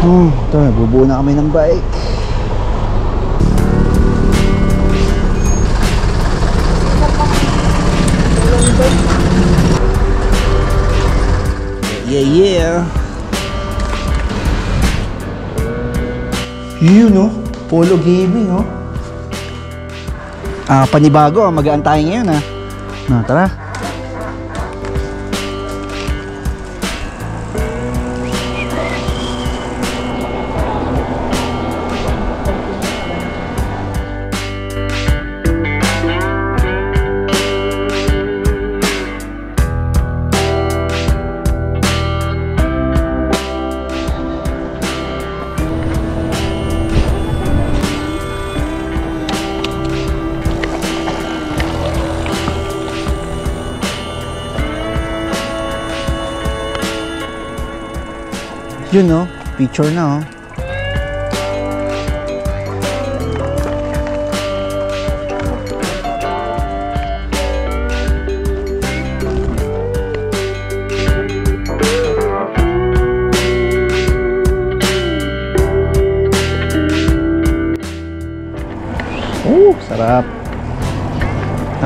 Ito, bubuo na kami ng bike. Yeah. Yun, no? Polo gaming, oh. Panibago, magaan tayo ngayon, ah. Tara. Yun, no? Picture na, oh. Sarap.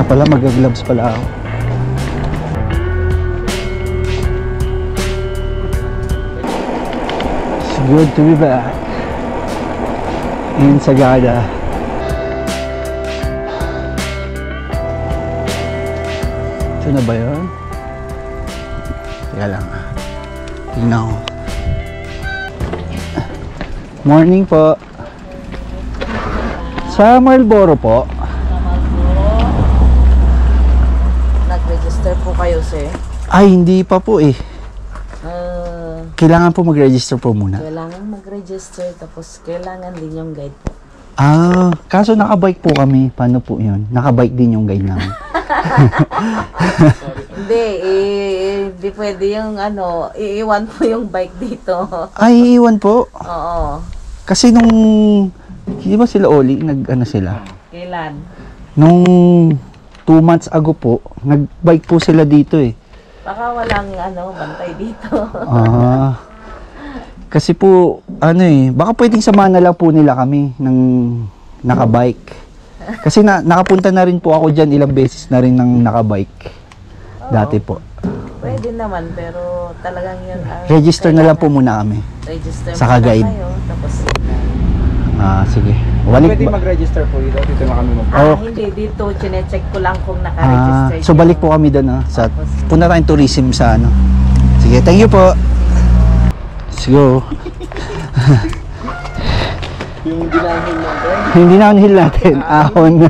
Pala, mag-gloves pala ako. Good to be back in Sagada. Ito na ba yun? Teka lang. Tingnan ko. Morning po. Sa Marlboro po. Nag-register po kayo, sir? Ay, hindi pa po eh. Kailangan po mag-register po muna. Kailangan mag-register, tapos kailangan din yung guide po. Kaso nakabike po kami. Paano po yun? Nakabike din yung guide namin. Hindi pwede yung iiwan po yung bike dito. Ay, iiwan po? Oo. Kasi nung, di ba sila Oli, sila? Kailan? Nung 2 months ago po, nag-bike po sila dito eh. Baka walang bantay dito. Kasi po, baka pwedeng samahan na lang po nila kami ng nakabike. Kasi nakapunta na rin po ako dyan, ilang beses na rin ng nakabike. Dati po. Pwede naman, pero talagang yun. Register na lang po muna kami. Register sa guide. kayo, tapos sige. Pwede mag-register po dito. Dito na kami hindi dito. Chinecheck ko lang kung naka-register. So balik po kami doon, punta tayong tourism sa Sige, thank you po. Let's go. Yung dinahil natin. Hindi na hinil natin. Ahon.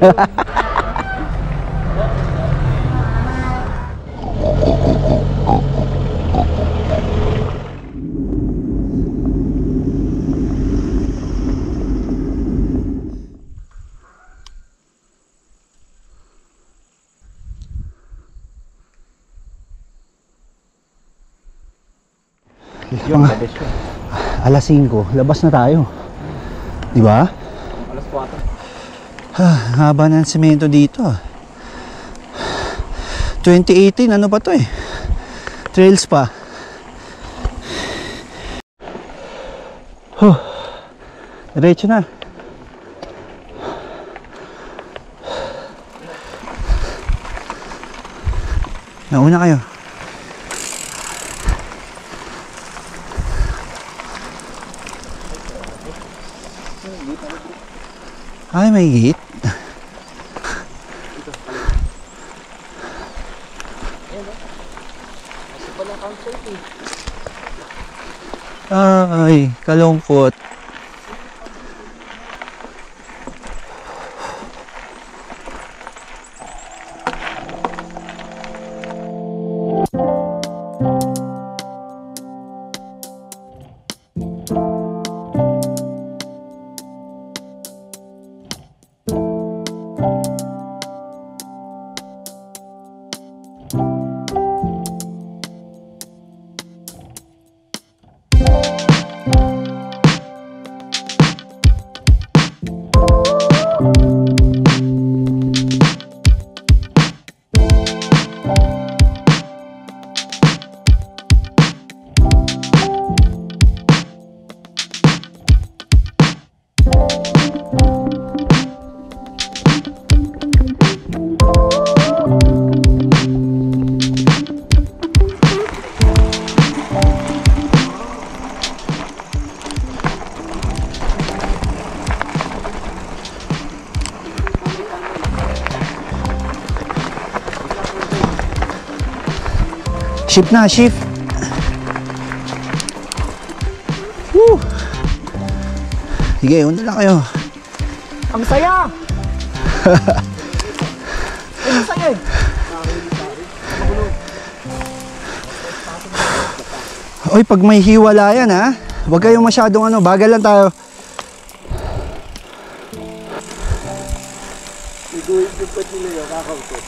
Alas 5, labas na tayo. Di ba? Alas 4. Haba na ng semento dito. 2018, ano pa to eh? Trails pa. Diretso na. Nauna kayo. Ay, may gate. Ay, kalungkot. Shift na, shift. Woo! Sige, una lang kayo. Ang saya! Ang saya eh! Oy, pag may hiwala yan ha, huwag kayong masyadong ano, bagal lang tayo. Iguhin yung pwede nila yung kakautot.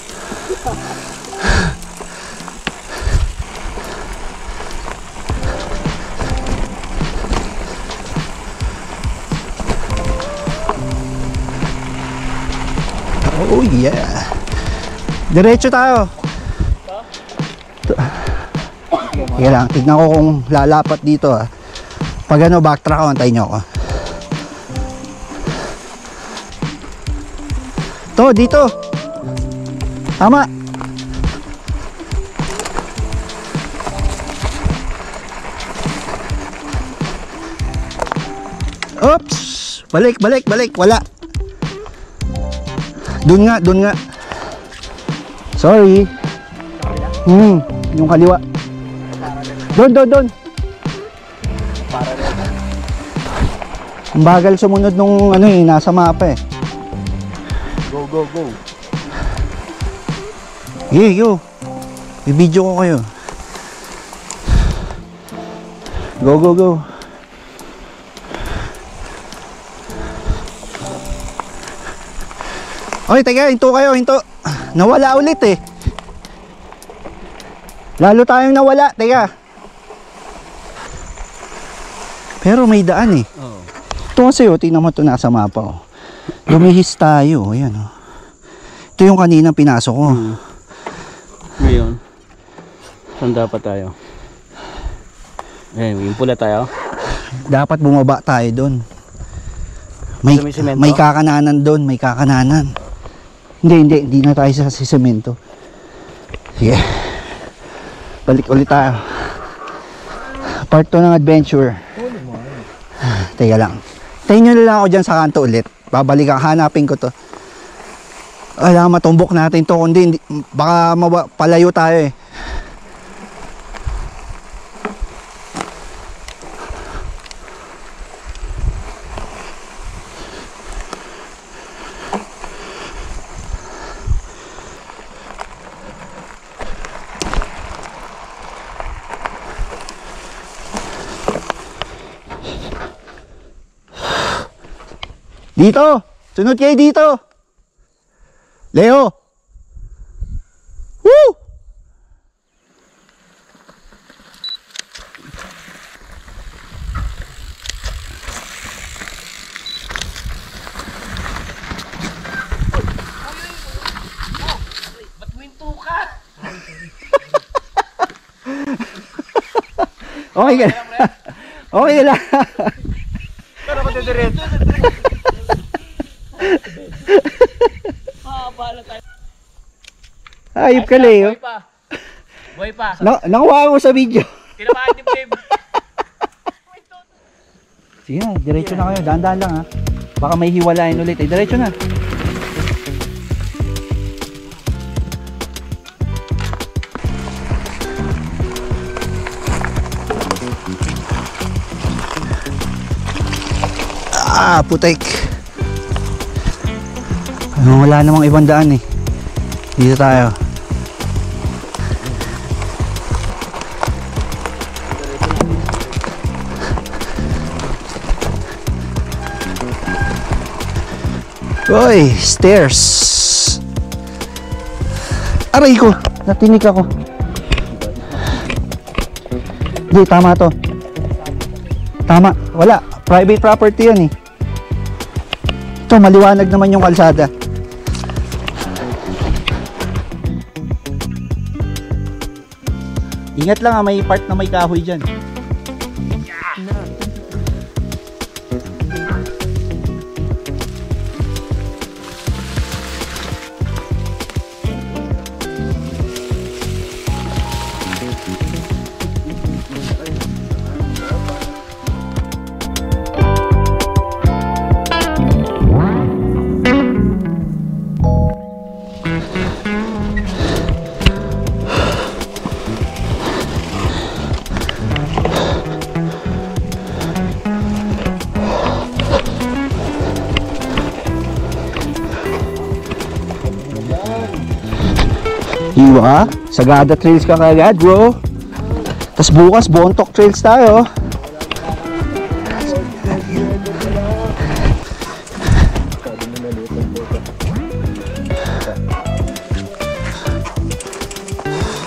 Oh yeah. Diretso tayo. Sige lang, tignan ko kung lalapat dito ah. Pag ano, backtrack ako, antayin nyo ako. To, dito. Tama. Oops. Balik, balik, balik. Wala. Doon nga, doon nga. Sorry. Yung kaliwa. Doon, doon, doon. Ang bagal sumunod nung ano eh, nasa mapa eh. Go, go, go. Yo. I-video ko kayo. Go, go, go. Oy, teka, hinto kayo, hinto. Nawala ulit eh. Lalo tayong nawala, teka. Pero may daan eh. Oo. Ito kasi oh, tingnan mo ito nasa mapa oh. Lumihis tayo, ayan oh. Ito yung kanina pinasok ko. Ngayon, saan dapat tayo? Ayun, yung pula tayo. Dapat bumaba tayo doon. May, May semento? may kakananan doon, may kakananan. Hindi na tayo sa semento. Sige. Balik ulit tayo. Part 2 ng adventure. Teka lang. Tayo nyo na lang ako dyan sa kanto ulit. Babalikan, hanapin ko to. Alam, matumbok natin to. Kundi, baka palayo tayo eh. Dito! Sunod kayo dito! Leo! Woo! Ba't minto ka? Okay ka lang. Okay ka lang. Pero ako didiretso. Ayop ka, Leo. Buhay pa. Buhay pa. Nakuha mo sa video. Tinamaan ni Babe. Sige na, diretso na kayo. Dahan-dahan lang ha. Baka may hiwalayan ulit. Eh, diretso na. Ah, putek. Wala namang ibang daan eh. Dito tayo. Uy, stairs. Aray ko, natinik ako. Hindi, tama to. Tama, wala. Private property yan eh. Ito, maliwanag naman yung kalsada. Ingat lang ha, may part na may kahoy dyan. Iwa, Sagada Trails ka kagad, bro. Tapos bukas, Bontoc Trails tayo.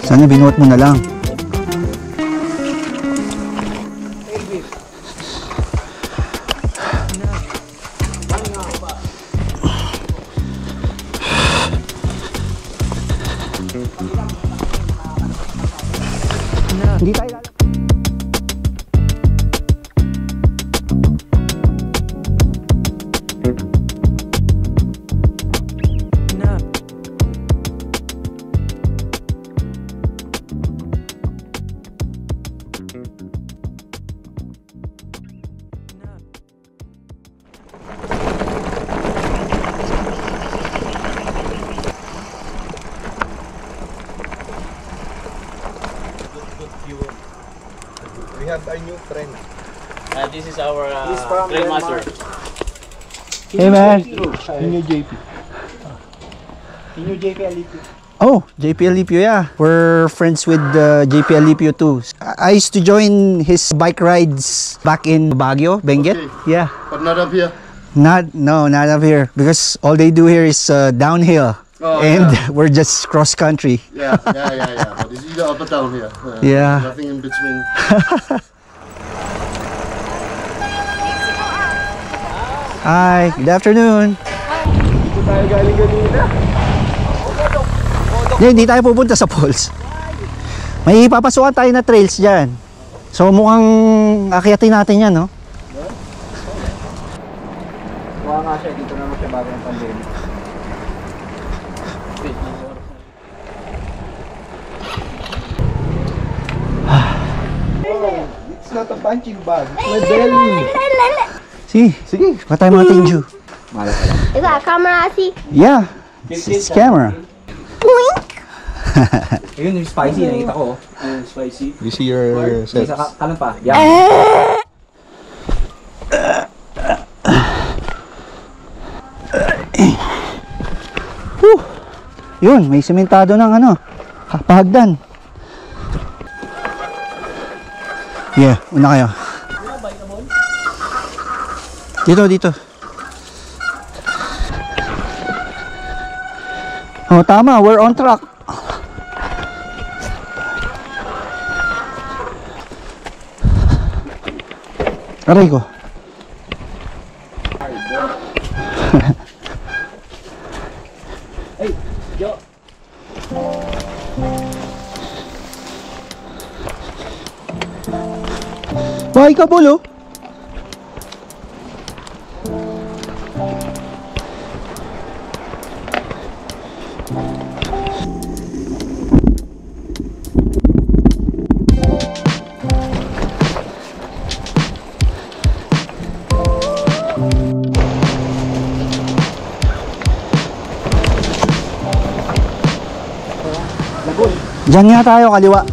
Sana binuot mo na lang. Hindi tayo We have our new friend. This is our He's from trail master. Hey man. Inyo JP. Inyo JP Alipio. Oh, JP Alipio, yeah. We're friends with JP Alipio too. I used to join his bike rides back in Baguio, Benguet. Okay. Yeah. But not up here. Not up here because all they do here is downhill. Oh, and yeah. we're just cross country. Yeah. But it's either up or down here. Yeah. Nothing in between. Hi, good afternoon. Dito tayo galing kanina. Hindi tayo pupunta sa falls. May papasukan tayo na trails dyan. So mukhang akyatin natin yan, no? Kuha nga siya. Dito naman siya bago yung pandemic. It's not a punching bag. It's my belly. Sige, patay mga tinju. Is that a camera I see? Yeah, it's camera. Ayun yung spicy, nakita ko. Spicy. You see your Isa kanan pa. Yan. Yun, may sementado ng ano, pahagdan. Yeah, una kayo. Dito. Oh, tama, we're on track. Aray ko. Bahay ka, Bolo. Diyan nga tayo, kaliwa.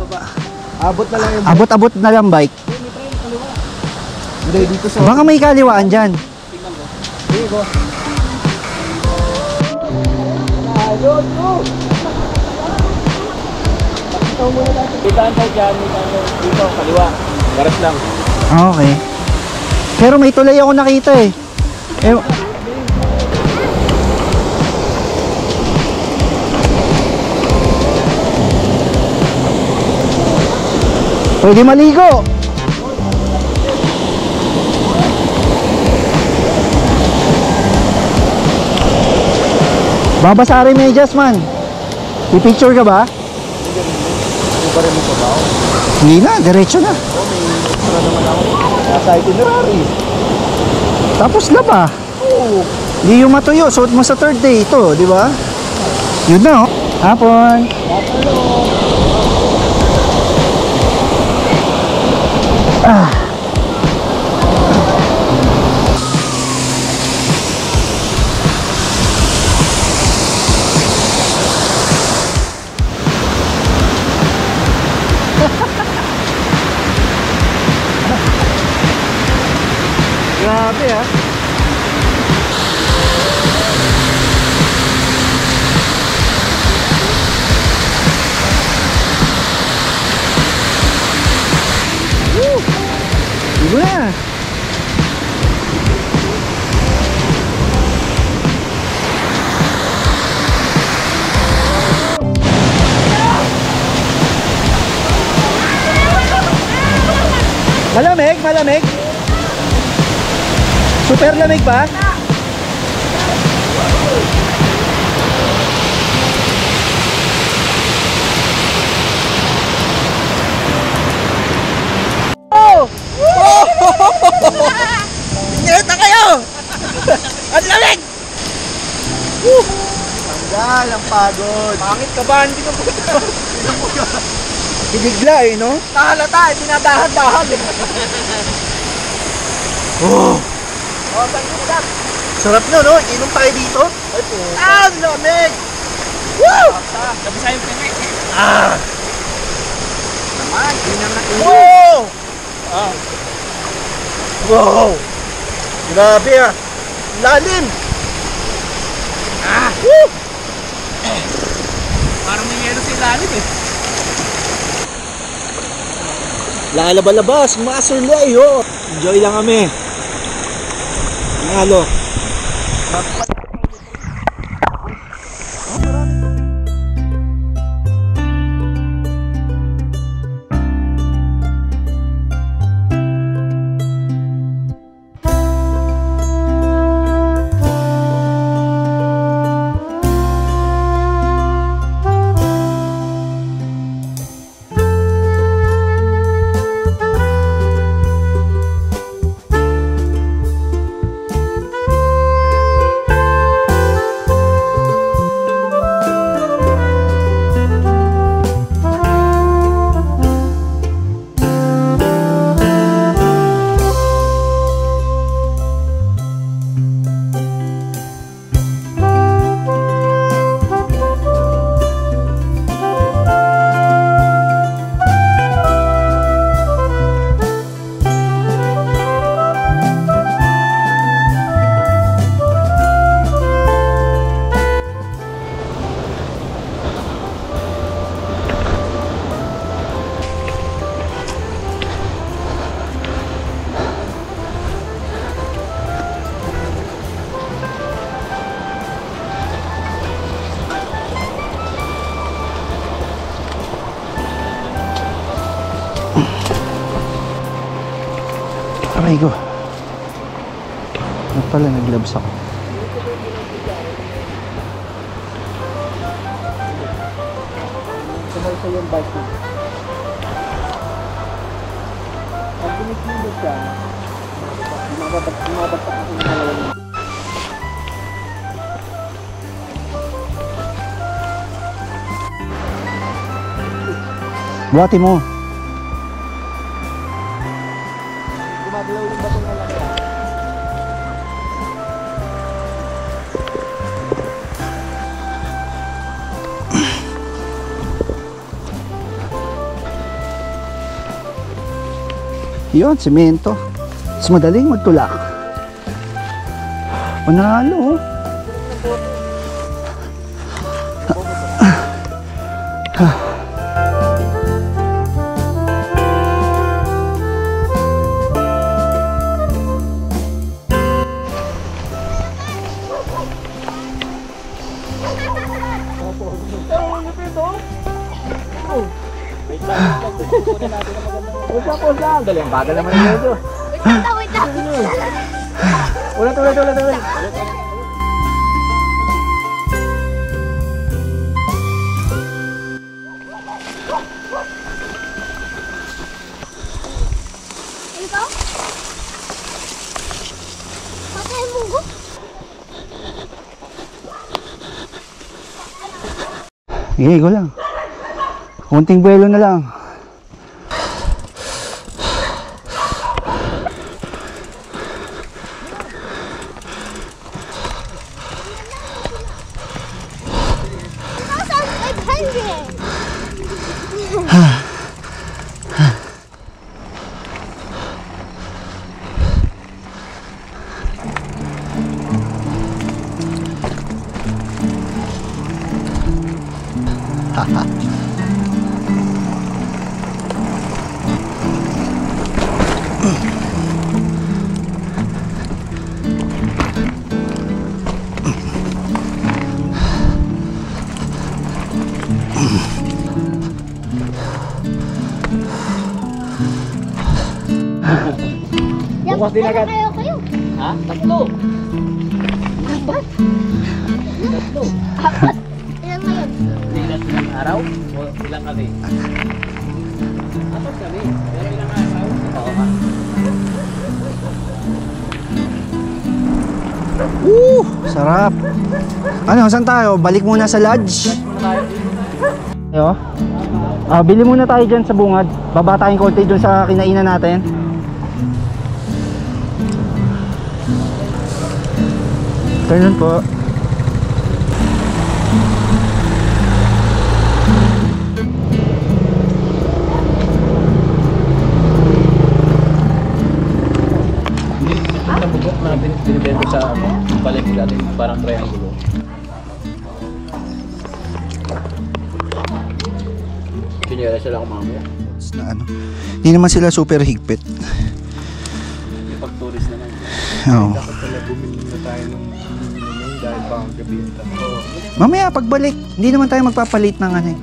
Abot na lang yung Abot-abot na lang bike. Hindi, dito sa... Baka may kaliwaan dyan. Kitaan tayo dyan. Dito, kaliwa. Garas lang. Okay. Pero may tulay ako nakita eh. Pwede maligo. Babasa rin medyas man. Pipicture ka ba? Hindi na, diretso na. Nasa itinerary. Tapos laba. Hindi yung matuyo, suot mo sa third day ito, di ba? Yun na oh. Hapon. Grabe ah. Sige na. Malamig, malamig. Super lamig ba? Ingat na kayo! Ang lamig! Tanggal ang pagod. Pangit ka ba? Hindi ka Hinigla eh, no? Nahalata, dinadahan-dahan eh. Oh, O, thank you, Dad. sarap nyo, no? Inom tayo dito. Ay po. Ang lamig! Sabi sa'yo, Pene. Naman, inang na Wow! Ah. Wow! Grabe ah! Lalim! Parang may yelo sa ilalim eh. Lalaba-labas, masurlay, oh! Enjoy lang kami. Nalo. Aray ko. Ano pala, naglabs ako. Kumalsa yung bike mo. Pag tumitinod ka, lumabagsak ako ng dalawa niya. Buhati mo. Gumagalaw yung batong malaki ah. Yun, semento. Mas madaling magtulak. Panalo, oh. Pause lang. Dali, ang bagal naman yung ito. Wait lang. Ulit. Ito? Patay mo ko. Sige, go lang. Konting buwelo na lang. Bukas din agad. Kayo. Ha? Tatlo. Apat. Tatlo. Ilan ngayon? Ilang araw? O ilang kami? Apat kami. Pero ilang araw? Oo ka. Sarap. Ano, saan tayo? Balik muna sa lodge. Ayo. Bili muna tayo dyan sa bungad. Baba tayong konti dun sa kinainan natin. Turn po. Ang bubok na binibento sa balik natin, parang triangulo. Kinyera sila kumamaya. Na ano. Hindi naman sila super higpit. Yung pag-tourist naman. Oo. Dapat pala bumili na tayo ng dahil baka gabinta. Mamaya pagbalik, hindi naman tayo magpapalit ng ano eh.